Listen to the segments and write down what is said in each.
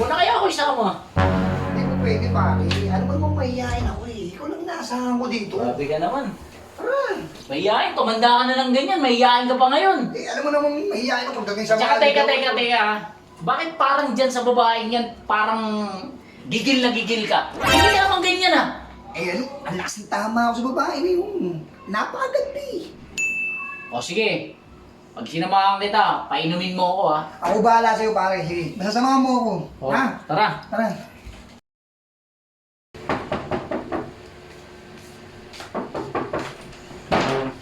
mo na kaya ako isama. Hindi mo pwede, pare. Ano ba naman mahihayin ako eh? Ikaw lang inaasahan ko dito. Grabe ka naman. Tara. Mahihain, tumanda ka na lang ganyan. Mahihain ka pa ngayon. Eh, alam mo namang mahihayin ako pagdating sa Tsaka ligaw. teka. Bakit parang dyan sa babaeng yan, parang gigil na gigil ka? Hindi ka naman ganyan ah. Eh, ano? Ang lakas ng tama ako sa babae na yun. Napakaganda eh. O sige, pag sinamahan kita, painumin mo ako ha. Ako bahala sa'yo, pare. Sige, masasamahan mo ako. O, Ha? tara. Tara.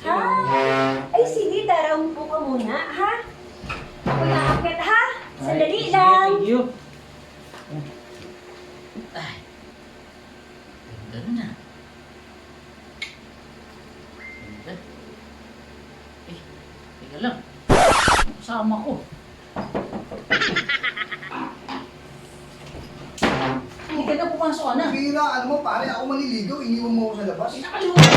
Ha? Ay, sige, Tara, umupo ka muna, ha? Ako nakakit, ha? Sandali Ay, lang. Thank you. Ay. Ganda na. Ganda. Eh, teka lang. Kasama ko. Hindi ka na pumasok ka na. Bira, alam mo, pare, ako maliligaw. Iniwan mo ako sa labas. Nakalimutan.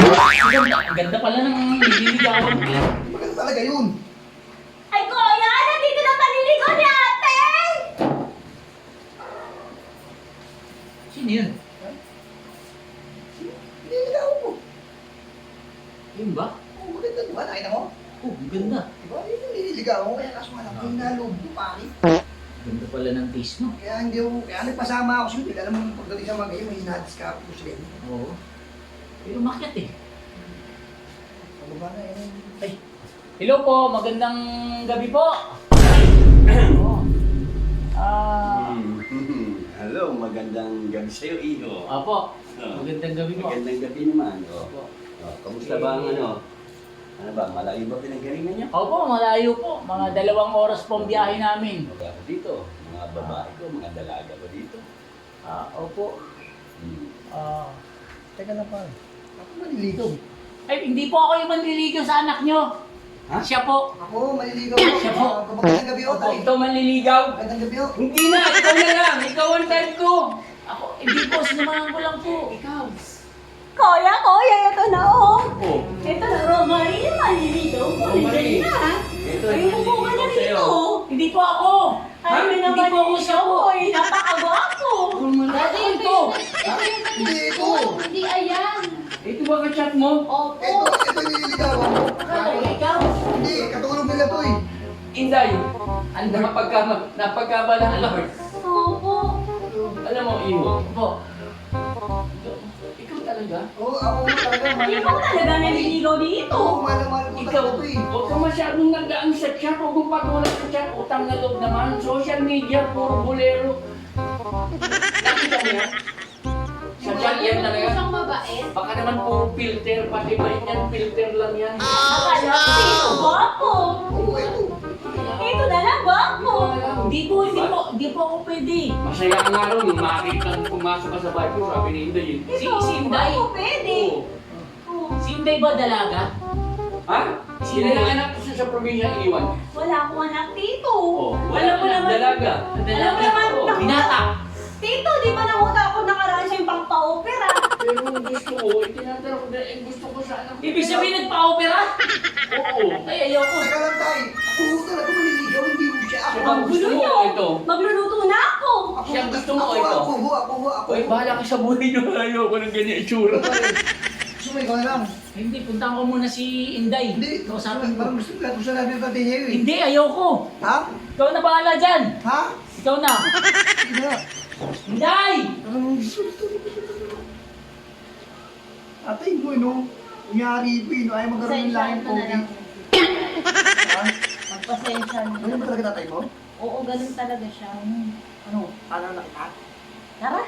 Ang ganda pala ng nililigawan ko. Maganda talaga yun. Ay, kuya! Nandito na paniligo ni ate! Sino yun? Nililigaw ko. Yun ba? Oh, maganda, di ba? Nakita mo? Oh, ang ganda. Di ba? Yun yung nililigaw ko. Kaya kaso nga lang, hinaloob ko, pare. Ganda pala ng taste mo. Kaya hindi ako, kaya nagpasama ako sa'yo. Alam mo, pagdating sa mga may hinadiscount ko sila. Oo. Pero makyat eh. Ano ba na yun? Ay, hello po, magandang gabi po. Oo. Hello, magandang gabi sa'yo, Iho. Apo, magandang gabi po. Magandang gabi naman. Opo. Kamusta ba ang ano? Ano ba, malayo ba pinanggalingan niyo? Opo, malayo po. Mga 2 oras po ang biyahe namin. Mga ako dito, mga babae ko, mga dalaga ko dito. Opo. Teka lang, pare. Ako maliligaw. Ay, hindi po ako yung manliligaw sa anak nyo. Ha? Siya po. Ako maliligaw ako. Siya po. Magandang gabi ako, Opo, tayo. ikaw manliligaw. Magandang gabi ako. Hindi na, ikaw na lang. Ikaw ang type ko. Ako, hindi po, sinamahan ko lang po. Ikaw. Kuya, ito na, oh! Oh. Ito na, Romarie, maliligaw ko. Romarie. Dali na. Ito, Ay, umupo ka na dito. Hindi po ako. Ay, may Hindi naman po ako siya po. Ay, napakagwapo. Dati ito. Hindi ito. Hindi, ayan. Ito ba ka-chat mo? Opo. Ito nililigaw ako. Akala ko ikaw. Hindi, katulog nila to eh. Inday, ang napagkabalang Lord. Opo. Alam mo, Iho. Po. Ikaw talaga? Oo, ako talaga. Ikaw talaga naliligaw dito. Oo, mahal ko Ikaw, talaga to eh. huwag ka masyadong nagdaan sa chat. Huwag mong patulang sa chat. Utang na loob naman. Social media, puro bolero. Nakita mo yan? Sa chat yan lang yan. Isang mabait. Baka naman puro filter. Pati ba yan? Filter lang yan. Akala ko dito, gwapo. Oo, ito. Ito na lang, gwapo. Hindi po ako pwede. Masaya ka nga rin, makikita kang pumasok ka sa bahay ko, sabi ni Inday yun. Si Ito, Inday. gwapo, pwede. Oo. Oh, Si Inday ba dalaga? Ha? Sinanganak ko siya sa probinsya iwan. wala akong anak dito. Oo. Alam mo naman, Dalaga. alam mo naman, Oo. Binata. Tito, di ba nanguta ako nakaraan siya yung pang-pa-opera? Pero gusto ko, itinatanong ko na, gusto ko sana. Ibig sabihin nagpa-opera? Oo. Ay, ayoko. Teka lang, tayo. Ako talaga maliligaw, hindi mo siya. Ako. Siya ba gusto mo ito? Magluluto na ako. Siya gusto mo ito? Ako. Uy, bahala ka sa buhay niyo, ayoko ng ganyan itsura. Gusto mo ikaw na lang. Hindi, puntahan ko muna si Inday. Hindi, Kausapin ko. parang gusto ko sa labi ng pati niya eh. Hindi, ayoko. Ha? Ikaw na bahala dyan. Ha? Ikaw na. Hindi na. Inday! Atay mo, no? Kunyari po, no? Ayaw magkaroon ng langit Pasensya na lang. Ha? Magpasensya na. Ganun ba talaga tatay mo? Oo, ganun talaga siya. Ano? Paano nakita? Tara.